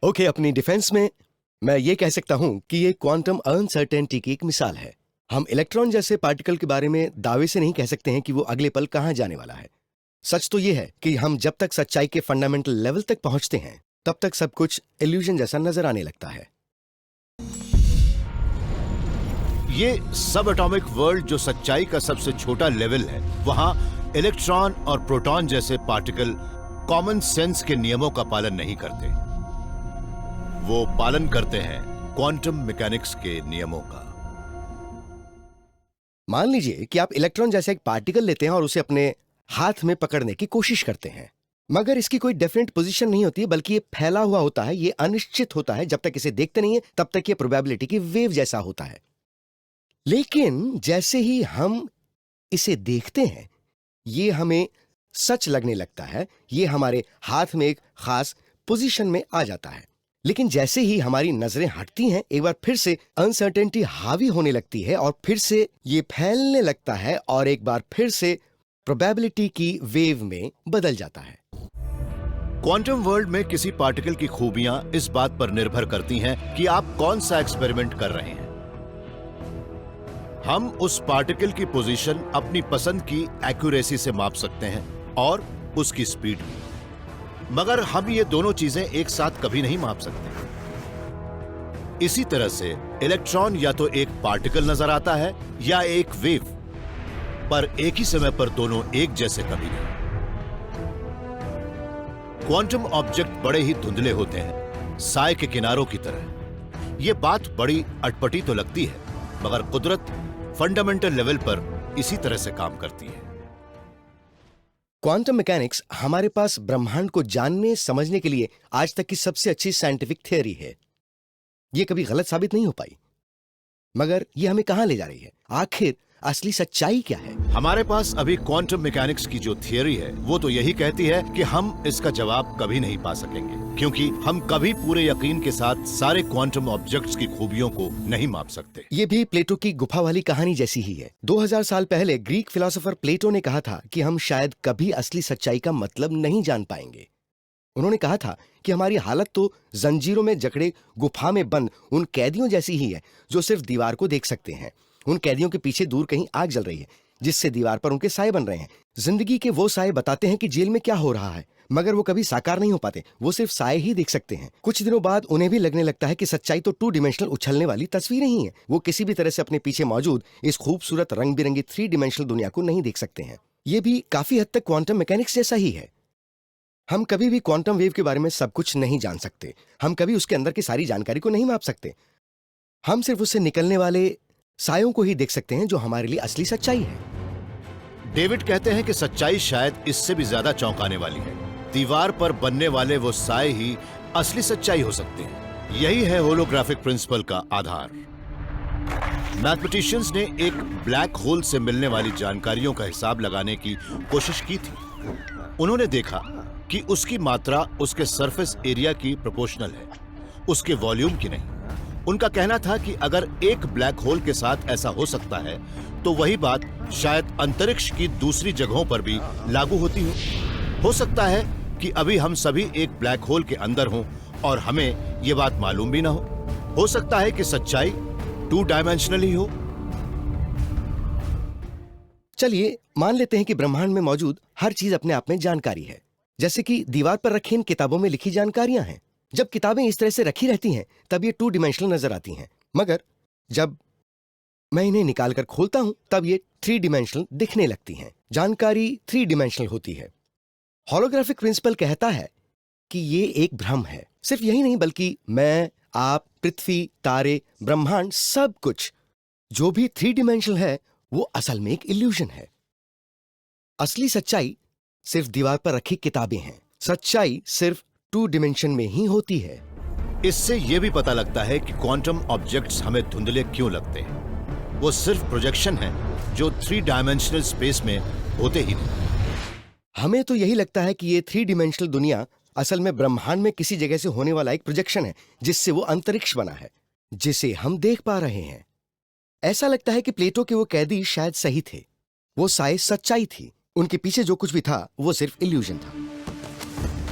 Okay, अपनी defence में मैं ये कह सकता हूं कि ये क्वांटम अनसर्टेनिटी की एक मिसाल है। हम इलेक्ट्रॉन जैसे पार्टिकल के बारे में दावे से नहीं कह सकते हैं कि वो अगले पल कहां जाने वाला है। सच तो ये है कि हम जब तक सच्चाई के फंडामेंटल लेवल तक पहुंचते हैं तब तक सब कुछ इल्यूजन जैसा नजर आने लगता है। ये सब एटॉमिक वर्ल्ड जो सच्चाई का सबसे छोटा लेवल है, वहां इलेक्ट्रॉन और प्रोटॉन जैसे पार्टिकल कॉमन सेंस के नियमों का पालन नहीं करते। वो पालन करते हैं क्वांटम मैकेनिक्स के नियमों का। मान लीजिए कि आप इलेक्ट्रॉन जैसे एक पार्टिकल लेते हैं और उसे अपने हाथ में पकड़ने की कोशिश करते हैं, मगर इसकी कोई डेफिनेट पोजीशन नहीं होती है, बल्कि ये फैला हुआ होता है, ये अनिश्चित होता है। जब तक इसे देखते नहीं है तब तक ये प्रोबेबिलिटी की वेव जैसा होता है। लेकिन जैसे ही हम इसे देखते हैं ये हमें सच लगने लगता है, ये हमारे हाथ में एक खास पोजीशन में आ जाता है। लेकिन जैसे ही हमारी नजरें हटती हैं, एक बार फिर से अनसर्टेनिटी हावी होने लगती है और फिर से ये फैलने लगता है और एक बार फिर से प्रोबेबिलिटी की वेव में बदल जाता है। क्वांटम वर्ल्ड में किसी पार्टिकल की खूबियां इस बात पर निर्भर करती हैं कि आप कौन सा एक्सपेरिमेंट कर रहे हैं। हम उस पार्टिकल की पोजीशन अपनी पसंद की एक्यूरेसी से माप सकते हैं और उसकी स्पीड भी, मगर हम ये दोनों चीजें एक साथ कभी नहीं माप सकते। इसी तरह से इलेक्ट्रॉन या तो एक पार्टिकल नजर आता है या एक वेव, पर एक ही समय पर दोनों एक जैसे कभी नहीं। क्वांटम ऑब्जेक्ट बड़े ही धुंधले होते हैं, साए के किनारों की तरह। यह बात बड़ी अटपटी तो लगती है, मगर कुदरत फंडामेंटल लेवल पर इसी तरह से काम करती है। क्वांटम मैकेनिक्स हमारे पास ब्रह्मांड को जानने समझने के लिए आज तक की सबसे अच्छी साइंटिफिक थ्योरी है। यह कभी गलत साबित नहीं हो पाई, मगर यह हमें कहां ले जा रही है? आखिर असली सच्चाई क्या है? हमारे पास अभी क्वांटम मैकेनिक्स की जो थियरी है वो तो यही कहती है कि हम इसका जवाब कभी नहीं पा सकेंगे, क्योंकि हम कभी पूरे यकीन के साथ सारे क्वांटम ऑब्जेक्ट्स की खूबियों को नहीं माप सकते। ये भी प्लेटो की गुफा वाली कहानी जैसी ही है। 2000 साल पहले ग्रीक फिलोसोफर प्लेटो ने कहा था कि हम शायद कभी असली सच्चाई का मतलब नहीं जान पाएंगे। उन्होंने कहा था कि हमारी हालत तो जंजीरों में जकड़े गुफा में बंद उन कैदियों जैसी ही है जो सिर्फ दीवार को देख सकते हैं। उन कैदियों के पीछे दूर कहीं आग जल रही है जिससे दीवार पर उनके साए बन रहे हैं। जिंदगी के वो साए बताते हैं कि जेल में क्या हो रहा है, मगर वो कभी साकार नहीं हो पाते, वो सिर्फ साए ही देख सकते हैं। कुछ दिनों बाद उन्हें भी लगने लगता है कि सच्चाई तो 2 डिमेंशनल उछलने वाली तस्वीरें ही है। वो किसी भी तरह से अपने पीछे मौजूद इस खूबसूरत रंग बिरंगी 3 डिमेंशनल दुनिया को नहीं देख सकते हैं। ये भी काफी हद तक क्वांटम मैकेनिक्स जैसा ही है। हम कभी भी क्वांटम वेव के बारे में सब कुछ नहीं जान सकते, हम कभी उसके अंदर की सारी जानकारी को नहीं माप सकते। हम सिर्फ उससे निकलने वाले सायों को ही देख सकते हैं जो हमारे लिए असली सच्चाई है। डेविड कहते हैं कि सच्चाई शायद इससे भी ज्यादा चौंकाने वाली है। दीवार पर बनने वाले वो साए ही असली सच्चाई हो सकते हैं। यही है होलोग्राफिक प्रिंसिपल का आधार। मैथमेटिशियंस ने एक ब्लैक होल से मिलने वाली जानकारियों का हिसाब लगाने की कोशिश की थी। उन्होंने देखा कि उसकी मात्रा उसके सरफेस एरिया की प्रोपोर्शनल है, उसके वॉल्यूम की नहीं। उनका कहना था कि अगर एक ब्लैक होल के साथ ऐसा हो सकता है तो वही बात शायद अंतरिक्ष की दूसरी जगहों पर भी लागू होती हो सकता है कि अभी हम सभी एक ब्लैक होल के अंदर हों और हमें यह बात मालूम भी ना हो सकता है कि सच्चाई 2 डायमेंशनल ही हो। चलिए मान लेते हैं कि ब्रह्मांड में मौजूद हर चीज अपने आप में जानकारी है, जैसे कि दीवार पर रखी इन किताबों में लिखी जानकारियां हैं। जब किताबें इस तरह से रखी रहती हैं तब ये 2 डिमेंशनल नजर आती हैं, मगर जब मैं इन्हें निकालकर खोलता हूं तब ये 3 डिमेंशनल दिखने लगती हैं। जानकारी 3 डिमेंशनल होती है। होलोग्राफिक प्रिंसिपल कहता है कि ये एक भ्रम है। सिर्फ यही नहीं, बल्कि मैं, आप, पृथ्वी, तारे, ब्रह्मांड, सब कुछ जो भी 3 डिमेंशनल है वो असल में एक इल्यूजन है। असली सच्चाई सिर्फ दीवार पर रखी किताबें हैं। सच्चाई सिर्फ 2 डिमेंशन में ही होती है। इससे यह भी पता लगता है कि क्वांटम ऑब्जेक्ट्स हमें धुंधले क्यों लगते हैं। वो सिर्फ प्रोजेक्शन है जो 3 डायमेंशनल स्पेस में होते ही नहीं। हमें तो यही लगता है कि ये 3 डिमेंशनल दुनिया असल में ब्रह्मांड में किसी जगह से होने वाला एक प्रोजेक्शन है, जिससे वो अंतरिक्ष बना है, जिसे हम देख पा रहे हैं। ऐसा लगता है कि प्लेटो के वो कैदी शायद सही थे, वो साए सच्चाई थी, उनके पीछे जो कुछ भी था वो सिर्फ इल्यूजन था।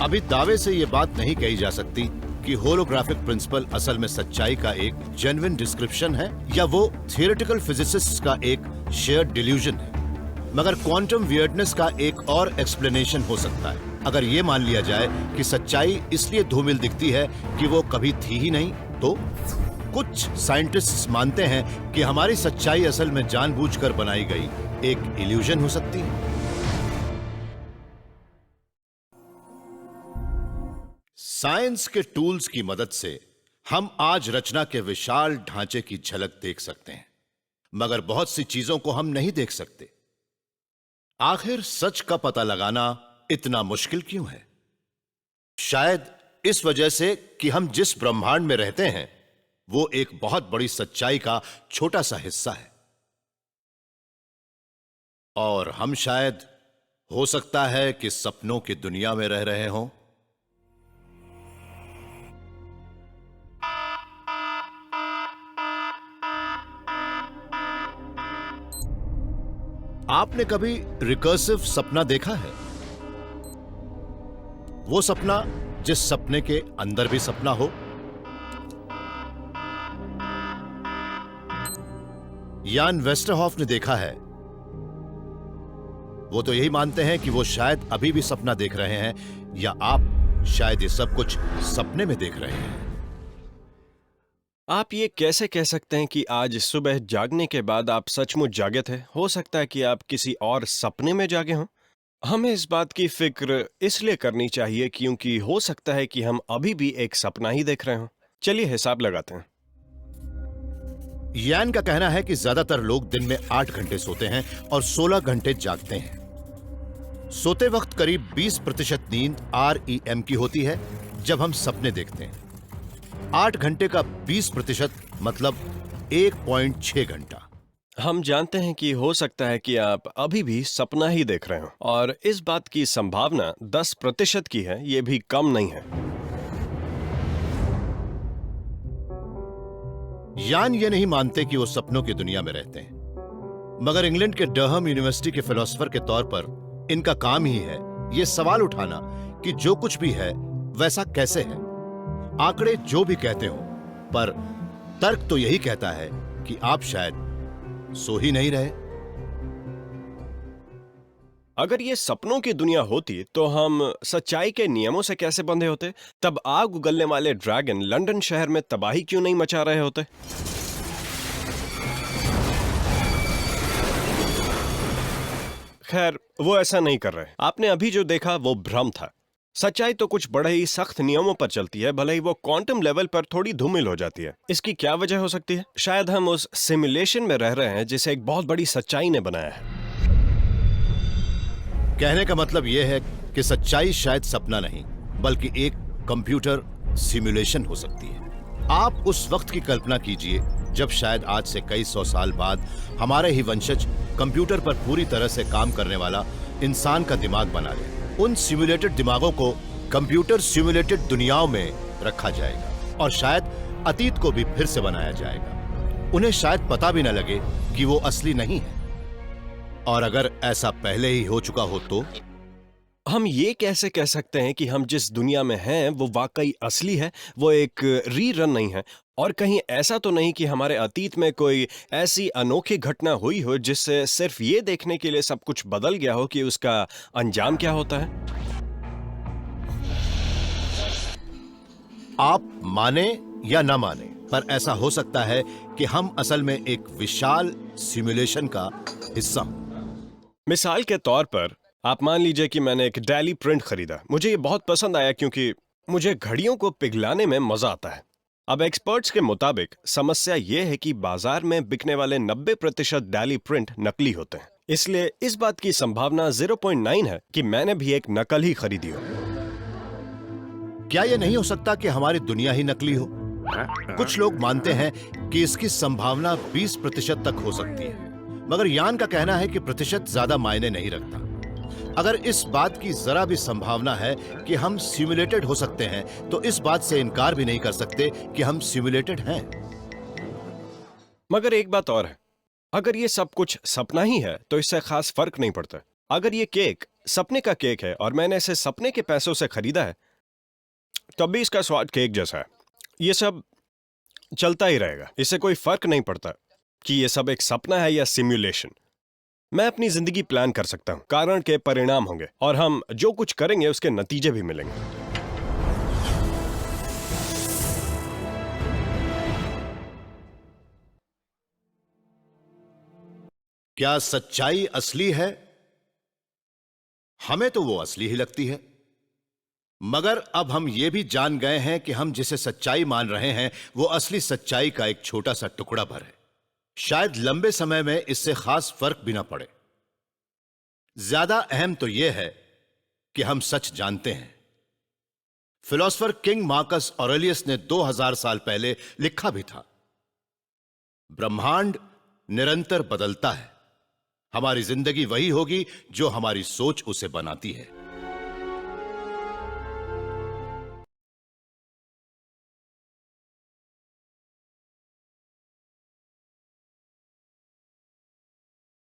अभी दावे से यह बात नहीं कही जा सकती कि होलोग्राफिक प्रिंसिपल असल में सच्चाई का एक जेन्युइन डिस्क्रिप्शन है या वो थियोरेटिकल फिजिसिस्ट का एक शेयर्ड डिल्यूजन है। मगर क्वांटम वियर्डनेस का एक और एक्सप्लेनेशन हो सकता है। अगर ये मान लिया जाए कि सच्चाई इसलिए धूमिल दिखती है कि वो कभी थी ही नहीं, तो कुछ साइंटिस्ट्स मानते हैं कि हमारी सच्चाई असल में जानबूझकर बनाई गई एक इल्यूजन हो सकती है। साइंस के टूल्स की मदद से हम आज रचना के विशाल ढांचे की झलक देख सकते हैं, मगर बहुत सी चीजों को हम नहीं देख सकते। आखिर सच का पता लगाना इतना मुश्किल क्यों है? शायद इस वजह से कि हम जिस ब्रह्मांड में रहते हैं वो एक बहुत बड़ी सच्चाई का छोटा सा हिस्सा है, और हम शायद हो सकता है कि सपनों की दुनिया में रह रहे हों। आपने कभी रिकर्सिव सपना देखा है? वो सपना जिस सपने के अंदर भी सपना हो। यान वेस्टरहॉफ ने देखा है। वो तो यही मानते हैं कि वो शायद अभी भी सपना देख रहे हैं, या आप शायद ये सब कुछ सपने में देख रहे हैं। आप ये कैसे कह सकते हैं कि आज सुबह जागने के बाद आप सचमुच जागे थे? हो सकता है कि आप किसी और सपने में जागे हों। हमें इस बात की फिक्र इसलिए करनी चाहिए क्योंकि हो सकता है कि हम अभी भी एक सपना ही देख रहे हों। चलिए हिसाब लगाते हैं। यान का कहना है कि ज्यादातर लोग दिन में 8 घंटे सोते हैं और 16 घंटे जागते हैं। सोते वक्त करीब 20% नींद REM की होती है जब हम सपने देखते हैं। 8 घंटे का 20% मतलब 1.6 घंटा। हम जानते हैं कि हो सकता है कि आप अभी भी सपना ही देख रहे हो, और इस बात की संभावना 10% की है। ये भी कम नहीं है। यान ये नहीं मानते कि वो सपनों की दुनिया में रहते हैं, मगर इंग्लैंड के डरहम यूनिवर्सिटी के फिलोसोफर के तौर पर इनका काम ही है ये सवाल उठाना कि जो कुछ भी है वैसा कैसे है। आंकड़े जो भी कहते हो, पर तर्क तो यही कहता है कि आप शायद सो ही नहीं रहे। अगर ये सपनों की दुनिया होती तो हम सच्चाई के नियमों से कैसे बंधे होते? तब आग उगलने वाले ड्रैगन लंदन शहर में तबाही क्यों नहीं मचा रहे होते? खैर, वो ऐसा नहीं कर रहे। आपने अभी जो देखा वो भ्रम था। सच्चाई तो कुछ बड़े ही सख्त नियमों पर चलती है, भले ही वो क्वांटम लेवल पर थोड़ी धूमिल हो जाती है। इसकी क्या वजह हो सकती है? शायद हम उस सिमुलेशन में रह रहे हैं जिसे एक बहुत बड़ी सच्चाई ने बनाया है। कहने का मतलब यह है कि सच्चाई शायद सपना नहीं बल्कि एक कंप्यूटर सिमुलेशन हो सकती है। आप उस वक्त की कल्पना कीजिए जब शायद आज से कई सौ साल बाद हमारे ही वंशज कंप्यूटर पर पूरी तरह से काम करने वाला इंसान का दिमाग बना लें। उन सिमुलेटेड दिमागों को कंप्यूटर सिमुलेटेड दुनियाओं में रखा जाएगा और शायद अतीत को भी फिर से बनाया जाएगा। उन्हें शायद पता भी न लगे कि वो असली नहीं है, और अगर ऐसा पहले ही हो चुका हो तो हम ये कैसे कह सकते हैं कि हम जिस दुनिया में हैं वो वाकई असली है, वो एक रीरन नहीं है? और कहीं ऐसा तो नहीं कि हमारे अतीत में कोई ऐसी अनोखी घटना हुई हो जिससे सिर्फ ये देखने के लिए सब कुछ बदल गया हो कि उसका अंजाम क्या होता है? आप माने या ना माने, पर ऐसा हो सकता है कि हम असल में एक विशाल सिमुलेशन का हिस्सा हों। मिसाल के तौर पर आप मान लीजिए कि मैंने एक डेली प्रिंट खरीदा। मुझे ये बहुत पसंद आया क्योंकि मुझे घड़ियों को पिघलाने में मजा आता है। अब एक्सपर्ट्स के मुताबिक समस्या ये है कि बाजार में बिकने वाले 90% डेली प्रिंट नकली होते हैं, इसलिए इस बात की संभावना 0.9 है कि मैंने भी एक नकल ही खरीदी हो। क्या यह नहीं हो सकता कि हमारी दुनिया ही नकली हो? कुछ लोग मानते हैं कि इसकी संभावना 20% तक हो सकती है, मगर यान का कहना है कि प्रतिशत ज्यादा मायने नहीं रखता। अगर इस बात की जरा भी संभावना है कि हम सिमुलेटेड हो सकते हैं, तो इस बात से इनकार भी नहीं कर सकते कि हम सिमुलेटेड हैं। मगर एक बात और है, अगर ये सब कुछ सपना ही है तो इससे खास फर्क नहीं पड़ता। अगर ये केक सपने का केक है और मैंने इसे सपने के पैसों से खरीदा है, तब भी इसका स्वाद केक जैसा है। ये सब चलता ही रहेगा, इससे कोई फर्क नहीं पड़ता कि ये सब एक सपना है या सिमुलेशन। मैं अपनी जिंदगी प्लान कर सकता हूं, कारण के परिणाम होंगे और हम जो कुछ करेंगे उसके नतीजे भी मिलेंगे। क्या सच्चाई असली है? हमें तो वो असली ही लगती है, मगर अब हम ये भी जान गए हैं कि हम जिसे सच्चाई मान रहे हैं वो असली सच्चाई का एक छोटा सा टुकड़ा भर है। शायद लंबे समय में इससे खास फर्क भी ना पड़े। ज्यादा अहम तो यह है कि हम सच जानते हैं। फिलोसोफर किंग मार्कस ऑरेलियस ने 2000 साल पहले लिखा भी था, ब्रह्मांड निरंतर बदलता है, हमारी जिंदगी वही होगी जो हमारी सोच उसे बनाती है।